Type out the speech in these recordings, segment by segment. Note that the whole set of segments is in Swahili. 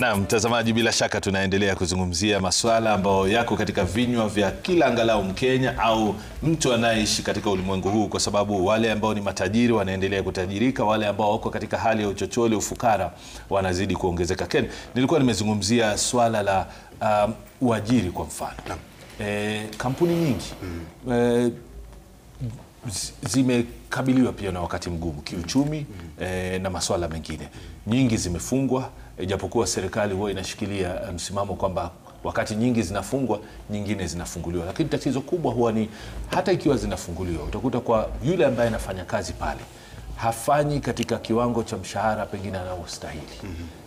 Na mtazamaji, bila shaka tunaendelea kuzungumzia masuala ambayo yako katika vinywa vya kila angalau Mkenya au mtu anayeishi katika ulimwengu huu, kwa sababu wale ambao ni matajiri wanaendelea kutajirika, wale ambao wako katika hali ya uchochole, ufukara wanazidi kuongezeka. Ken, nilikuwa nimezungumzia swala la uajiri kwa mfano. Kampuni nyingi zimekabiliwa pia na wakati mgumu kiuchumi na masuala mengine. Nyingi zimefungwa, japokuwa serikali huwa inashikilia msimamo kwamba wakati nyingi zinafungwa, nyingine zinafunguliwa. Lakini tatizo kubwa huwa ni hata ikiwa zinafunguliwa, utakuta kwa yule ambaye anafanya kazi pale hafanyi katika kiwango cha mshahara pengine anaostahili.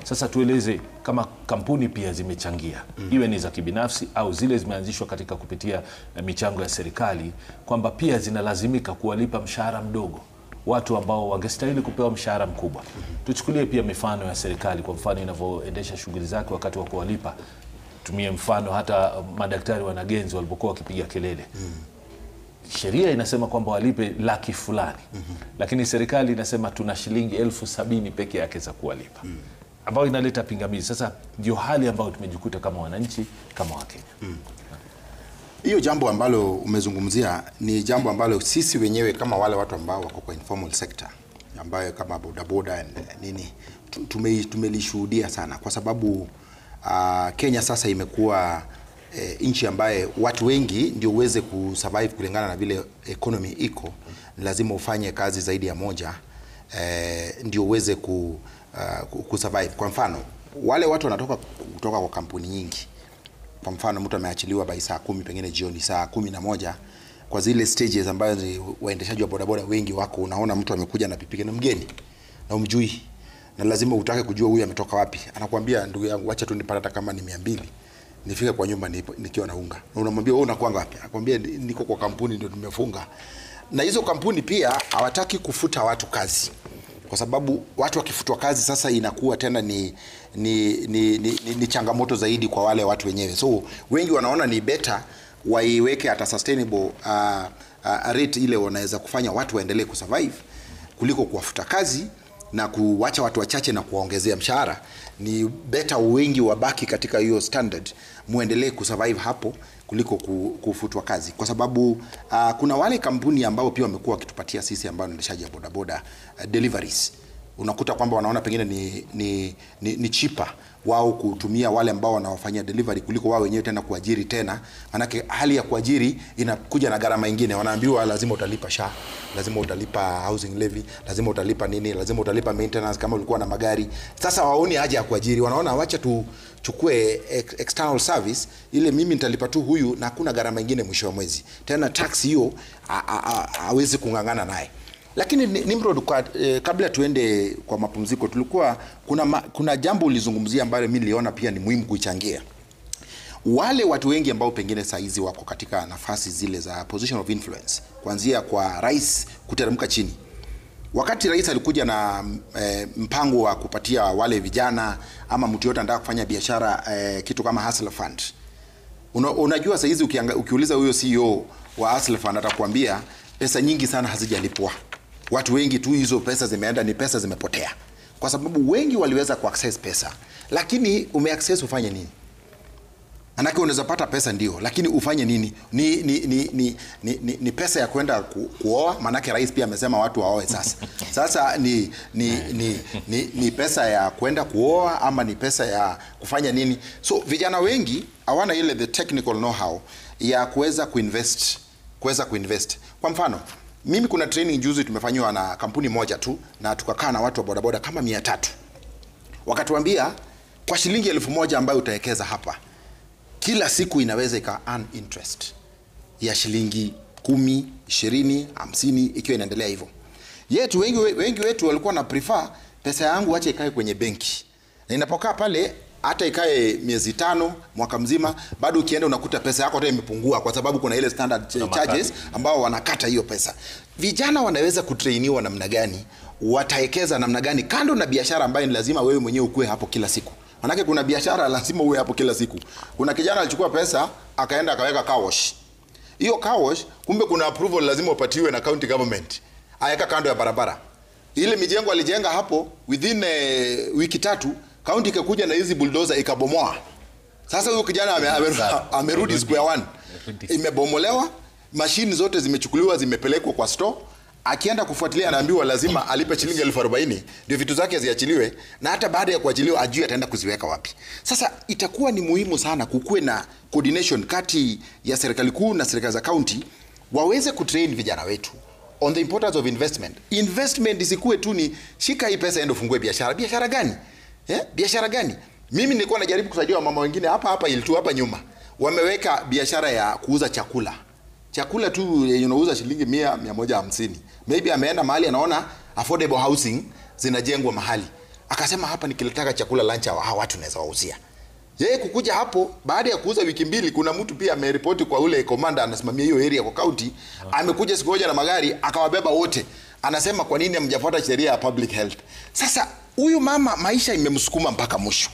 Sasa tueleze kama kampuni pia zimechangia, iwe ni za kibinafsi au zile zimeanzishwa katika kupitia michango ya serikali, kwamba pia zinalazimika kuwalipa mshahara mdogo watu ambao wangestahili kupewa mshahara mkubwa. Tuchukulie pia mifano ya serikali, kwa mfano inavyoendesha shughuli zake wakati wa kuwalipa. Tumie mfano hata madaktari wanagenzi walipokuwa wakipiga kelele. Sheria inasema kwamba walipe laki fulani, lakini serikali inasema tuna shilingi 70,000 peke yake za kuwalipa, ambayo inaleta pingamizi. Sasa ndio hali ambayo tumejikuta kama wananchi, kama Wakenya. Hiyo jambo ambalo umezungumzia ni jambo ambalo sisi wenyewe kama wale watu ambao wako kwa informal sector, ambayo kama bodaboda nini, tumelishuhudia sana, kwa sababu Kenya sasa imekuwa nchi ambaye watu wengi ndio uweze kusurvive kulingana na vile economy iko. Lazima ufanye kazi zaidi ya moja ndio uweze kusurvive. Kwa mfano, wale watu wanatoka kutoka kwa kampuni nyingi. Kwa mfano, mtu ameachiliwa by saa 10 pengine jioni, saa 11, kwa zile stages ambayo waendeshaji wa bodaboda wengi wako, unaona mtu amekuja na pikipiki na mgeni na umjui, na lazima utake kujua huyu ametoka wapi. Anakuambia, ndugu yangu, acha tu nipata kama ni 200 nifike kwa nyumba nikiwa na unga. Na unamwambia wewe unakuanga wapi? Anakuambia niko kwa kampuni ndio nimefunga. Na hizo kampuni pia hawataki kufuta watu kazi, kwa sababu watu wakifutwa kazi sasa inakuwa tena ni changamoto zaidi kwa wale watu wenyewe. So wengi wanaona ni better waiweke at a sustainable rate ile wanaweza kufanya watu waendelee kusurvive, kuliko kuwafuta kazi na kuwacha watu wachache na kuwaongezea mshahara. Ni better wengi wabaki katika hiyo standard, muendelee kusurvive hapo kuliko kufutwa kazi, kwa sababu kuna wale kampuni ambao pia wamekuwa wakitupatia sisi ambao tunaendeshaji ya bodaboda deliveries. Unakuta kwamba wanaona pengine ni cheaper wao kutumia wale ambao wanawafanyia delivery kuliko wao wenyewe tena kuajiri tena. Manake hali ya kuajiri inakuja na gharama nyingine. Wanaambiwa lazima utalipa SHA, lazima utalipa housing levy, lazima utalipa nini, lazima utalipa maintenance kama ulikuwa na magari. Sasa waoni haja ya kuajiri, wanaona wacha tuchukue external service ile, mimi nitalipa tu huyu na hakuna gharama nyingine mwisho wa mwezi. Tena tax hiyo hawezi kungangana naye. Lakini Nimrod, kabla tuende kwa mapumziko, tulikuwa kuna jambo ulizungumzia ambalo mimi niliona pia ni muhimu kuichangia. Wale watu wengi ambao pengine saizi wako katika nafasi zile za position of influence, kuanzia kwa rais kuteremka chini. Wakati rais alikuja na mpango wa kupatia wale vijana ama mtu yote anataka kufanya biashara kitu kama Hustler Fund. Unajua saizi ukiuliza huyo CEO wa Hustler Fund atakwambia pesa nyingi sana hazijalipwa. Watu wengi tu hizo pesa zimeenda, ni pesa zimepotea. Kwa sababu wengi waliweza kuaccess pesa, lakini umeaccess ufanye nini? Manake unaweza pata pesa ndio, lakini ufanye nini? Ni pesa ya kwenda kuoa, manake rais pia amesema watu waoe sasa. Sasa ni pesa ya kwenda kuoa ama ni pesa ya kufanya nini? So vijana wengi hawana ile the technical know-how ya kuweza kuinvest. Kwa mfano, mimi kuna training juzi tumefanywa na kampuni moja tu, na tukakaa na watu wa bodaboda kama 300. Wakatuambia kwa shilingi 1,000 ambayo utawekeza hapa, kila siku inaweza ika earn interest ya shilingi 10, 20, 50 ikiwa inaendelea hivyo. Yetu wengi wetu walikuwa na prefer pesa yangu acha ikae kwenye benki. Na inapokaa pale hata ikae miezi 5, mwaka mzima, bado ukienda unakuta pesa yako hata imepungua, kwa sababu kuna ile standard charges ambao wanakata hiyo pesa. Vijana wanaweza kutrainiwa namna gani, wataekeza namna gani, kando na biashara ambayo ni lazima wewe mwenyewe ukue hapo kila siku. Manake kuna biashara lazima uwe hapo kila siku. Kuna kijana alichukua pesa akaenda akaweka car wash. Hiyo car wash kumbe kuna approval lazima upatiwe na county government. Aweka kando ya barabara. Ile mijengo alijenga hapo within wiki 3 County ikakuja na hizi bulldozer ikabomoa. Sasa huyo kijana amerudi square one. Imebomolewa, mashini zote zimechukuliwa, zimepelekwa kwa store. Akienda kufuatilia anaambiwa lazima alipe shilingi 40,000 ndio vitu zake ziachiliwe, na hata baada ya kuachiliwa ajui ataenda kuziweka wapi. Sasa itakuwa ni muhimu sana kukuwe na coordination kati ya serikali kuu na serikali za county, waweze kutrain vijana wetu on the importance of investment. Investment isikuwe tu ni shika hii pesa ende ufungue biashara. Biashara gani? Biashara gani? Mimi nilikuwa najaribu kusaidia mama wengine hapa ilitu hapa nyuma. Wameweka biashara ya kuuza chakula. Chakula tu unauza shilingi 100, 150. Maybe ameenda mahali anaona affordable housing zinajengwa mahali. Akasema hapa nikiletaka chakula lunch watu naweza wauzia. Yeye kukuja hapo baada ya kuuza wiki 2, kuna mtu pia ameripoti kwa ule commander anasimamia hiyo area kwa county, amekuja siku moja na magari akawabeba wote. Anasema kwa nini hamjafuata sheria ya public health? Sasa huyu mama maisha imemsukuma mpaka mwisho.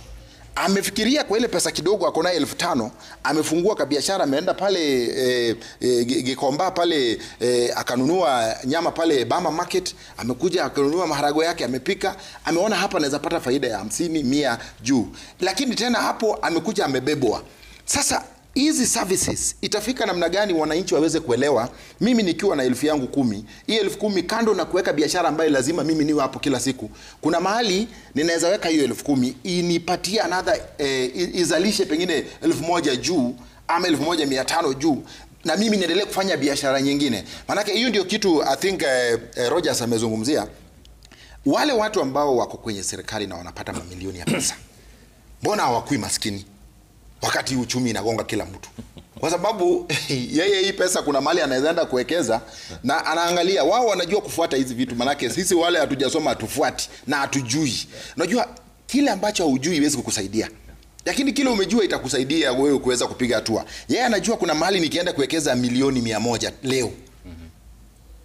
Amefikiria kwa ile pesa kidogo ako na 5,000, amefungua ka biashara, ameenda pale Gikomba pale akanunua nyama pale Bama Market, amekuja akanunua maharago yake amepika, ameona hapa anaweza pata faida ya 50, 100 juu. Lakini tena hapo amekuja amebebwa. Sasa hizi services itafika namna gani wananchi waweze kuelewa? Mimi nikiwa na 1000 yangu 10, hii 10,000 kando na kuweka biashara ambayo lazima mimi niwe hapo kila siku, kuna mahali ninaweza weka hiyo 10,000 inipatie another izalishe pengine 1,000 juu ama 1,500 juu, na mimi niendelee kufanya biashara nyingine. Manake hiyo ndio kitu I think Rogers amezungumzia. Wale watu ambao wako kwenye serikali na wanapata mamilioni ya pesa, mbona hawakui maskini wakati uchumi inagonga kila mtu? Kwa sababu yeye hii pesa kuna mali anaenda kuwekeza na anaangalia, wao wanajua kufuata hizi vitu, manake sisi wale hatujasoma hatufuati na hatujui. Unajua kile ambacho hujui iwezi kukusaidia, lakini kile umejua itakusaidia wewe kuweza kupiga hatua. Yeye anajua kuna mahali nikienda kuwekeza milioni 100 leo.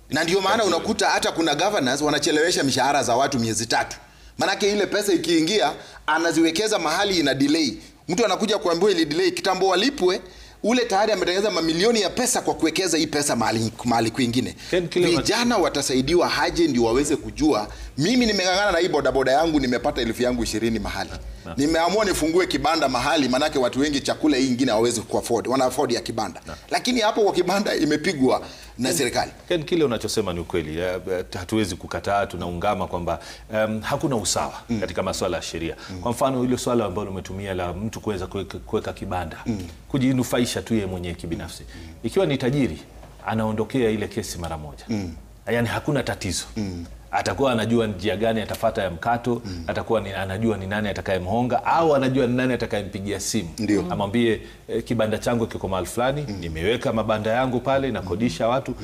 Na ndio maana unakuta hata kuna governors wanachelewesha mishahara za watu miezi 3. Manake ile pesa ikiingia anaziwekeza mahali ina delay. Mtu anakuja kuambiwa ile delay kitambo walipwe, ule tayari ametengeneza mamilioni ya pesa kwa kuwekeza hii pesa mahali kwingine. Vijana watasaidiwa haje ndio waweze kujua, mimi nimengangana na hii bodaboda yangu nimepata 1000 yangu 20 mahali. Nimeamua nifungue kibanda mahali, manake watu wengi chakula hii nyingine hawawezi kuafford, wana afford ya kibanda. Lakini hapo kwa kibanda imepigwa na serikali. Kile unachosema ni ukweli. Hatuwezi kukataa, tunaungama kwamba hakuna usawa katika masuala ya sheria. Kwa mfano ile swala ambalo umetumia la mtu kuweza kuweka kibanda, kujinufaisha tu yeye mwenyewe kibinafsi. Ikiwa ni tajiri, anaondokea ile kesi mara moja. Yaani hakuna tatizo. Atakuwa anajua njia gani atafuata ya mkato, atakuwa anajua ni nani atakayemhonga, au anajua ni nani atakayempigia simu. Amwambie kibanda changu kiko mahali fulani, nimeweka mabanda yangu pale na kodisha watu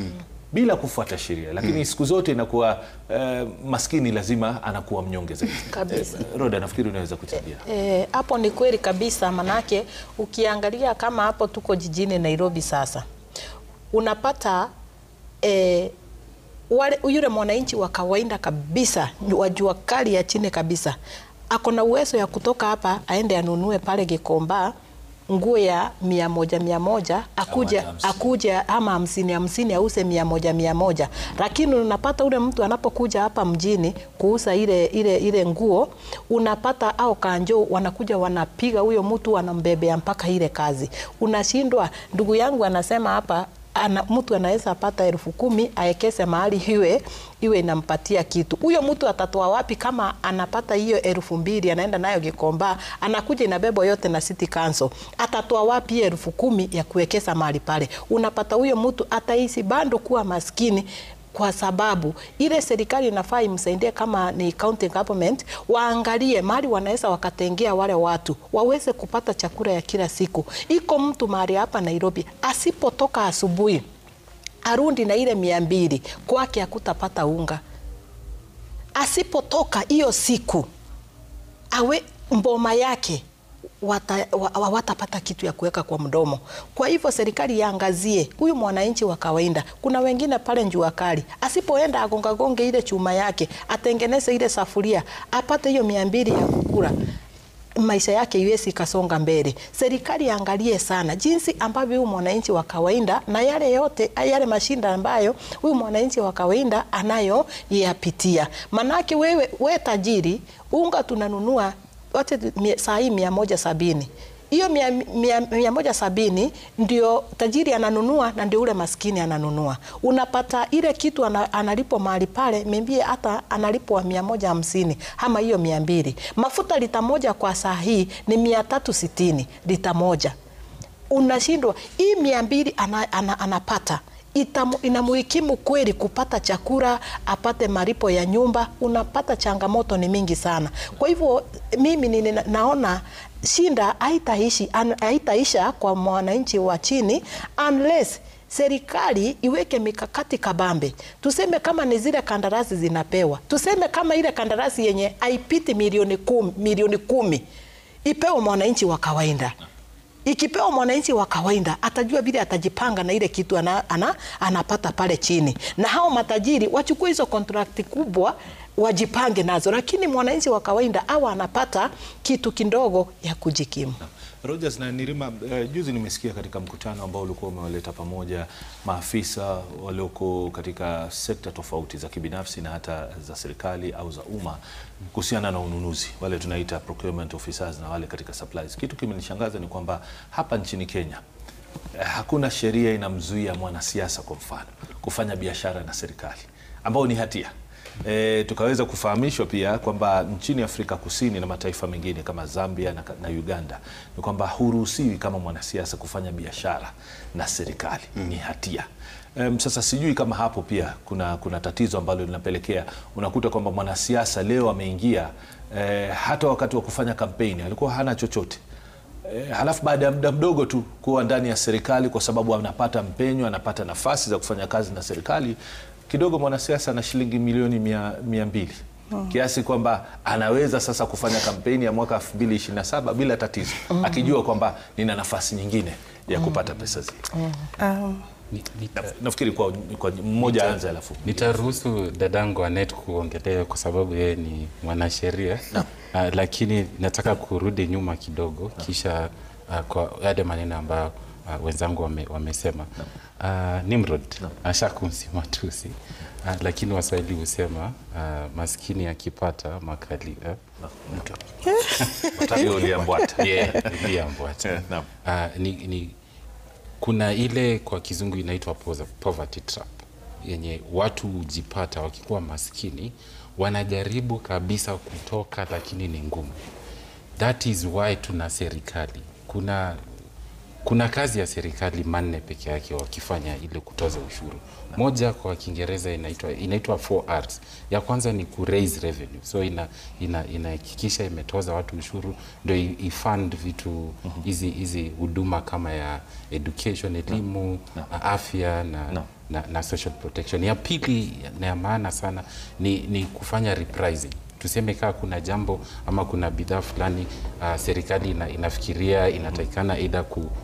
bila kufuata sheria. Lakini siku zote inakuwa maskini lazima anakuwa mnyonge zaidi. Roda, nafikiri unaweza kuchangia. Hapo ni kweli kabisa, manake ukiangalia kama hapo tuko jijini Nairobi sasa, unapata yule mwananchi wa kawaida kabisa, wajua kali ya chini kabisa, ako na uwezo ya kutoka hapa aende anunue pale Gikomba nguo ya 100 akuja ama 50 ause 100. Lakini unapata ule mtu anapokuja hapa mjini kuuza ile nguo, unapata au kanjo wanakuja wanapiga huyo mtu, wanambebea mpaka ile kazi. Unashindwa. Ndugu yangu anasema hapa mtu anaweza pata 10,000 aekeze mahali iwe inampatia kitu. Huyo mtu atatoa wapi kama anapata hiyo 2,000 anaenda nayo Gikomba, anakuja inabebo yote na City Council? Atatoa wapi 10,000 ya kuwekeza mahali pale? Unapata huyo mtu ataishi bado kuwa maskini, kwa sababu ile serikali inafaa imsaidie. Kama ni county government, waangalie mahali wanaweza wakatengea wale watu waweze kupata chakula ya kila siku. Iko mtu mahali hapa Nairobi asipotoka asubuhi arundi na ile 200 kwake hakutapata unga. Asipotoka hiyo siku awe mboma yake watapata kitu ya kuweka kwa mdomo. Kwa hivyo serikali yaangazie huyu mwananchi wa kawaida. Kuna wengine pale njua kali, asipoenda agonge ile chuma yake, atengeneze ile safuria, apate hiyo 200 ya kukula, maisha yake iwezi kasonga mbele. Serikali yaangalie sana jinsi ambavyo huyu mwananchi wa kawaida na yale mashinda ambayo huyu mwananchi wa kawaida anayo yapitia. Manake wewe tajiri, unga tunanunua saa hii 170. Hiyo 170 ndio tajiri ananunua na ndio ule maskini ananunua. Unapata ile kitu analipwa mahali pale, maybe hata analipwa 150 ama hiyo 200. Mafuta lita moja kwa saa hii ni 360 lita moja. Unashindwa hii 200 anapata inamuhikimu kweli kupata chakula, apate malipo ya nyumba. Unapata changamoto ni mingi sana. Kwa hivyo mimi naona shinda haitaisha kwa mwananchi wa chini unless serikali iweke mikakati kabambe. Tuseme kama ni zile kandarasi zinapewa, tuseme kama ile kandarasi yenye haipiti milioni 10 ipewe mwananchi wa kawaida. Ikipewa mwananchi wa kawaida atajua vile atajipanga na ile kitu anapata pale chini, na hao matajiri wachukue hizo kontrakti kubwa wajipange nazo, lakini mwananchi wa kawaida awa anapata kitu kidogo ya kujikimu. Rogers na Nirima, juzi nimesikia katika mkutano ambao ulikuwa umewaleta pamoja maafisa walioko katika sekta tofauti za kibinafsi na hata za serikali au za umma kuhusiana na ununuzi, wale tunaita procurement officers na wale katika supplies. Kitu kimenishangaza ni kwamba hapa nchini Kenya hakuna sheria inamzuia mwanasiasa kwa mfano kufanya biashara na serikali, ambao ni hatia. Tukaweza kufahamishwa pia kwamba nchini Afrika Kusini na mataifa mengine kama Zambia na Uganda ni kwamba huruhusiwi kama mwanasiasa kufanya biashara na serikali, ni hatia. Sasa sijui kama hapo pia kuna tatizo ambalo linapelekea unakuta kwamba mwanasiasa leo ameingia, hata wakati wa kufanya kampeni alikuwa hana chochote, halafu baada ya muda mdogo tu kuwa ndani ya serikali, kwa sababu anapata mpenyo, anapata nafasi za kufanya kazi na serikali, kidogo mwanasiasa na shilingi milioni 200. Kiasi kwamba anaweza sasa kufanya kampeni ya mwaka 2027 bila tatizo, akijua kwamba nina nafasi nyingine ya kupata pesa zile. Nafikiri kwa mmoja anza alafu nitaruhusu dadangu Anet kuongelea kwa sababu yeye ni mwanasheria. Lakini nataka kurudi nyuma kidogo kisha kwa yale maneno ambayo wenzangu wamesema. Nimrod ashakumsima tusi, lakini Waswahili husema maskini akipata makali uliambwata. Kuna ile kwa kizungu inaitwa poverty trap, yenye watu hujipata wakikuwa maskini wanajaribu kabisa kutoka, lakini ni ngumu. That is why tuna serikali. Kuna kazi ya serikali 4 peke yake wakifanya ile kutoza ushuru. Moja kwa Kiingereza inaitwa 4Rs. Ya kwanza ni ku raise revenue. So inahakikisha imetoza watu ushuru ndio ifund vitu hizi huduma kama ya education, elimu, afya na social protection. Ya pili na ya maana sana ni kufanya repricing. Tuseme kama kuna jambo ama kuna bidhaa fulani serikali inafikiria inatakikana either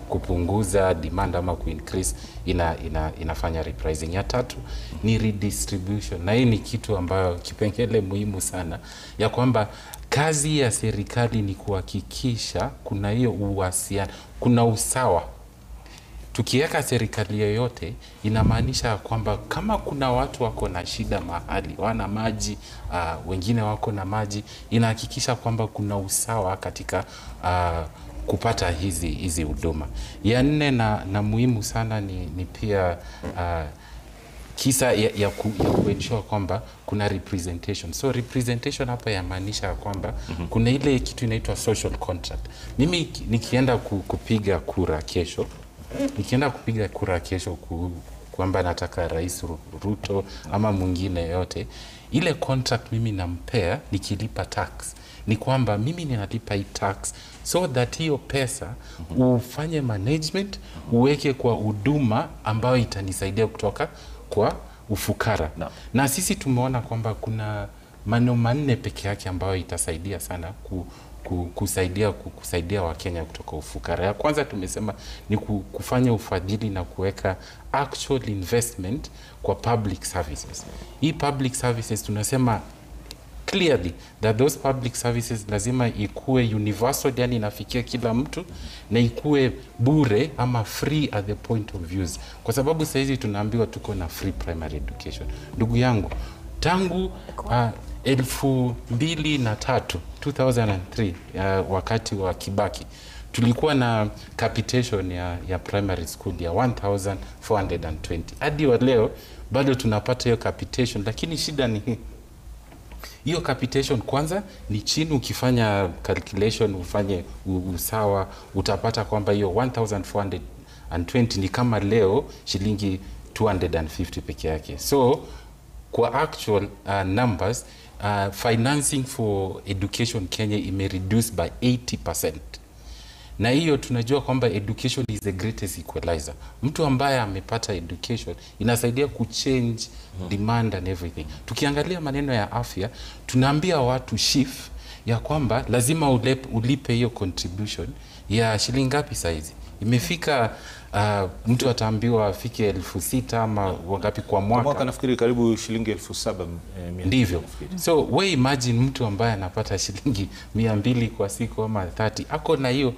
kupunguza demand ama kuincrease, inafanya repricing. Ya tatu ni redistribution, na hii ni kitu ambayo kipengele muhimu sana ya kwamba kazi ya serikali ni kuhakikisha kuna hiyo uwasiano, kuna usawa. Tukiweka serikali yoyote inamaanisha kwamba kama kuna watu wako na shida mahali, wana maji, wengine wako na maji, inahakikisha kwamba kuna usawa katika kupata hizi huduma. Ya 4 na muhimu sana ni pia kisa ya kuensure kwamba kuna representation. So representation hapa yamaanisha kwamba kuna ile kitu inaitwa social contract. Mimi nikienda kupiga kura kesho, kwamba nataka Rais Ruto ama mwingine yote, ile contract mimi nampea nikilipa tax ni kwamba mimi ninalipa hii tax so that hiyo pesa ufanye management, uweke kwa huduma ambayo itanisaidia kutoka kwa ufukara. Na sisi tumeona kwamba kuna maneno 4 peke yake ambayo itasaidia sana kusaidia Wakenya kutoka ufukara. Ya kwanza tumesema ni kufanya ufadhili na kuweka actual investment kwa public services. Hii public services tunasema clearly that those public services lazima ikuwe universal, yani inafikia kila mtu, na ikuwe bure ama free at the point of use. Kwa sababu sasa hizi tunaambiwa tuko na free primary education. Ndugu yangu, tangu 2003 wakati wa Kibaki tulikuwa na capitation ya primary school ya 1420. Hadi wa leo bado tunapata hiyo capitation, lakini shida ni hiyo capitation kwanza ni chini. Ukifanya calculation, ufanye usawa, utapata kwamba hiyo 1420 ni kama leo shilingi 250 peke yake. So kwa actual numbers, financing for education Kenya reduced by 80%. Na hiyo tunajua kwamba education is the greatest equalizer. Mtu ambaye amepata education inasaidia kuchange demand and everything. Tukiangalia maneno ya afya, tunaambia watu SHIF ya kwamba lazima ulipe hiyo contribution ya shilingi ngapi saizi? Imefika mtu ataambiwa afike 6,000 ama wangapi kwa mwaka? Kwa mwaka nafikiri karibu shilingi 7,000. Ndivyo. So we imagine mtu ambaye anapata shilingi 200 kwa siku ama 30, ako na hiyo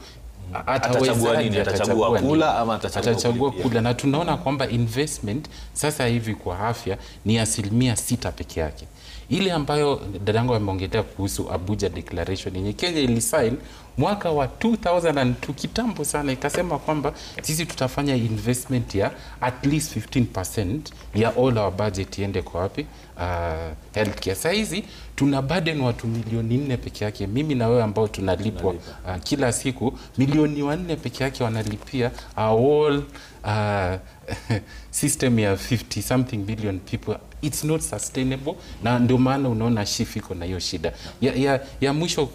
atachagua nini? Atachagua kula ama atachagua kula? Na tunaona kwamba investment sasa hivi kwa afya ni 6% peke yake. Ile ambayo dadangu ameongelea kuhusu Abuja Declaration yenye Kenya ilisign mwaka wa 2002 kitambo sana, ikasema kwamba sisi tutafanya investment ya at least 15% ya all our budget iende kwa wapi? Healthcare. Sasa hizi tuna burden watu milioni 4 peke yake. Mimi na wewe ambao tunalipwa kila siku milioni 4 peke yake wanalipia all system ya 50 something billion people. It's not sustainable, na ndio maana unaona SHIF iko na hiyo shida ya mwisho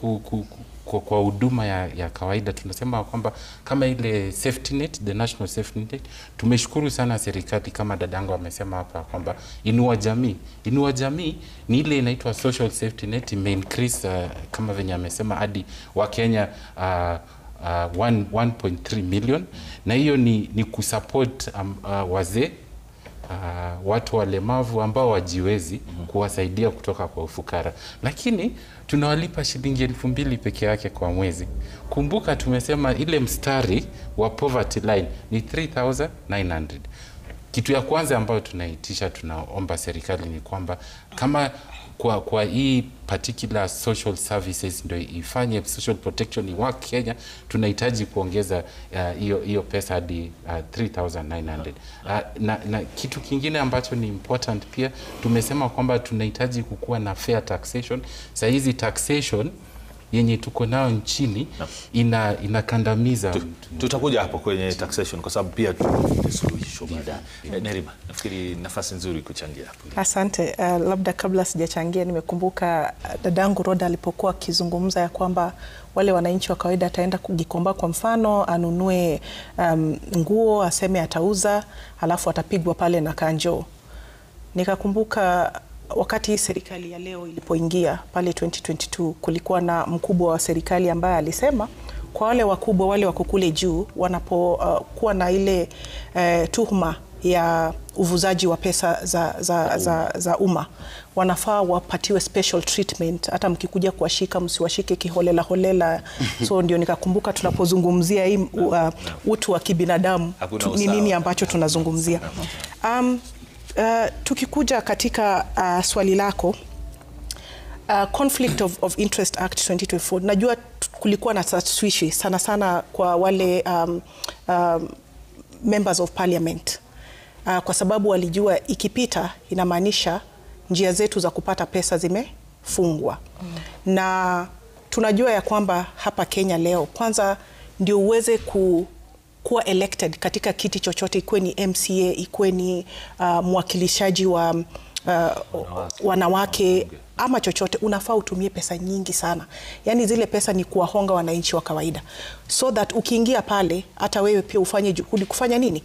kwa huduma ya kawaida. Tunasema kwamba kama ile safety net, the national safety net, tumeshukuru sana serikali kama dadangu amesema hapa kwamba Inua Jamii ni ile inaitwa social safety net, increase kama venye amesema hadi wa Kenya 1.3 million, na hiyo ni kusupport wazee, watu walemavu ambao wajiwezi, kuwasaidia kutoka kwa ufukara. Lakini tunawalipa shilingi 2,000 peke yake kwa mwezi. Kumbuka tumesema ile mstari wa poverty line ni 3,900. Kitu ya kwanza ambayo tunaomba serikali ni kwamba kama kwa hii particular social services ndio ifanye social protection work Kenya, tunahitaji kuongeza hiyo pesa hadi 3,900. Na kitu kingine ambacho ni important pia, tumesema kwamba tunahitaji kukuwa na fair taxation. Sasa hizi taxation yenye tuko nao nchini inakandamiza. Tutakuja hapo kwenye taxation kwa sababu pia tutasuluhisho baadaye. Nerima, nafikiri nafasi nzuri kuchangia hapo. Asante. Labda kabla sijachangia, nimekumbuka dadangu Roda alipokuwa akizungumza ya kwamba wale wananchi wa kawaida ataenda kujikomba, kwa mfano anunue nguo, aseme atauza, halafu atapigwa pale na kanjo. Nikakumbuka wakati hii serikali ya leo ilipoingia pale 2022, kulikuwa na mkubwa wa serikali ambaye alisema kwa wale wakubwa, wale wako kule juu, wanapokuwa na ile tuhuma ya uvuzaji wa pesa za umma, wanafaa wapatiwe special treatment. Hata mkikuja kuwashika, msiwashike kiholela holela. So ndio nikakumbuka tunapozungumzia hii utu wa kibinadamu ni nini ambacho tunazungumzia. Tukikuja katika swali lako, Conflict of Interest Act 2024, najua kulikuwa na taswishi sana sana kwa wale members of parliament, kwa sababu walijua ikipita inamaanisha njia zetu za kupata pesa zimefungwa. Na tunajua ya kwamba hapa Kenya leo, kwanza ndio uweze kuwa elected katika kiti chochote, ikuwe ni MCA, ikuwe ni mwakilishaji wa wanawake ama chochote, unafaa utumie pesa nyingi sana. Yani zile pesa ni kuwahonga wananchi wa kawaida, so that ukiingia pale hata wewe pia ufanye juhudi kufanya nini?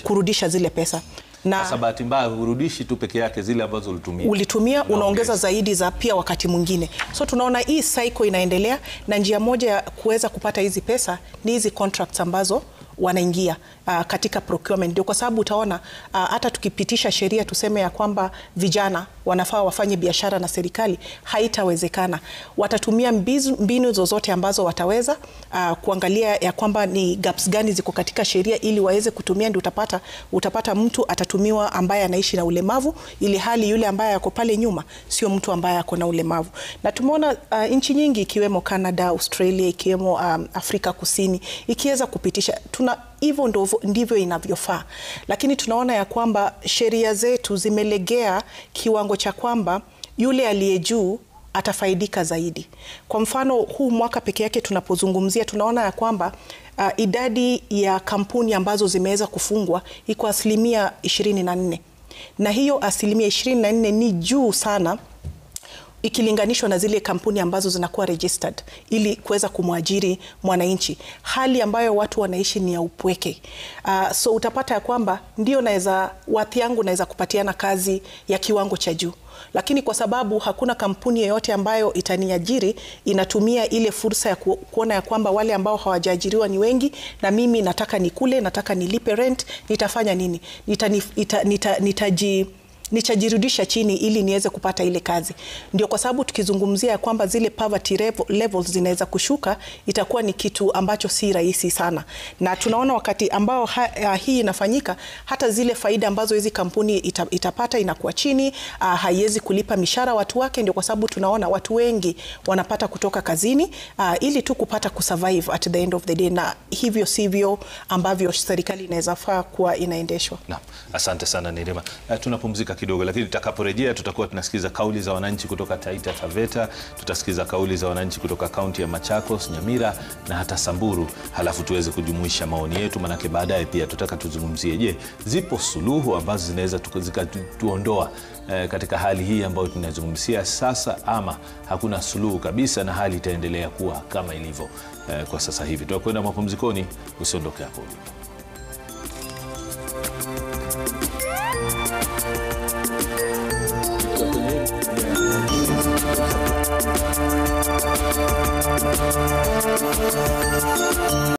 Kurudisha zile pesa. Na sasa bahati mbaya urudishi tu peke yake, zile ambazo ulitumia unaongeza zaidi za pia wakati mwingine. So tunaona hii cycle inaendelea, na njia moja ya kuweza kupata hizi pesa ni hizi contracts ambazo wanaingia katika procurement. Ndio kwa sababu utaona hata tukipitisha sheria tuseme ya kwamba vijana wanafaa wafanye biashara na serikali, haitawezekana. Watatumia mbinu zozote ambazo wataweza kuangalia ya kwamba ni gaps gani ziko katika sheria ili waweze kutumia. Ndio utapata mtu atatumiwa ambaye anaishi na ulemavu, ili hali yule ambaye yako pale nyuma sio mtu ambaye ako na ulemavu. Na tumeona nchi nyingi ikiwemo Canada, Australia, ikiwemo Afrika Kusini ikiweza kupitisha, hivyo ndivyo inavyofaa. Lakini tunaona ya kwamba sheria zetu zimelegea kiwango cha kwamba yule aliye juu atafaidika zaidi. Kwa mfano huu mwaka peke yake tunapozungumzia, tunaona ya kwamba idadi ya kampuni ambazo zimeweza kufungwa iko 24%. Na hiyo 24% ni juu sana ikilinganishwa na zile kampuni ambazo zinakuwa registered ili kuweza kumwajiri mwananchi, hali ambayo watu wanaishi ni ya upweke. So utapata ya kwamba ndio watu yangu naweza kupatiana kazi ya kiwango cha juu, lakini kwa sababu hakuna kampuni yoyote ambayo itaniajiri, inatumia ile fursa ya kuona ya kwamba wale ambao hawajaajiriwa ni wengi na mimi nataka nikule, nataka nilipe rent, nitafanya nini? Nitajirudisha chini ili niweze kupata ile kazi. Ndio kwa sababu tukizungumzia ya kwamba zile poverty levels zinaweza kushuka, itakuwa ni kitu ambacho si rahisi sana. Na tunaona wakati ambao hii inafanyika, hata zile faida ambazo hizi kampuni itapata inakuwa chini, haiwezi kulipa mishahara watu wake. Ndio kwa sababu tunaona watu wengi wanapata kutoka kazini ili tu kupata kusurvive at the end of the day, na hivyo sivyo ambavyo serikali inaweza faa kuwa inaendeshwa. Na asante sana Neema. Tunapumzika kidogo, lakini tutakaporejea tutakuwa tunasikiza kauli za wananchi kutoka Taita Taveta, tutasikiza kauli za wananchi kutoka kaunti ya Machakos, Nyamira na hata Samburu, halafu tuweze kujumuisha maoni yetu, manake baadaye pia tutaka tuzungumzie, je, zipo suluhu ambazo zinaweza tuondoa katika hali hii ambayo tunazungumzia sasa, ama hakuna suluhu kabisa na hali itaendelea kuwa kama ilivyo kwa sasa hivi. Tutakwenda mapumzikoni, usiondoke hapo.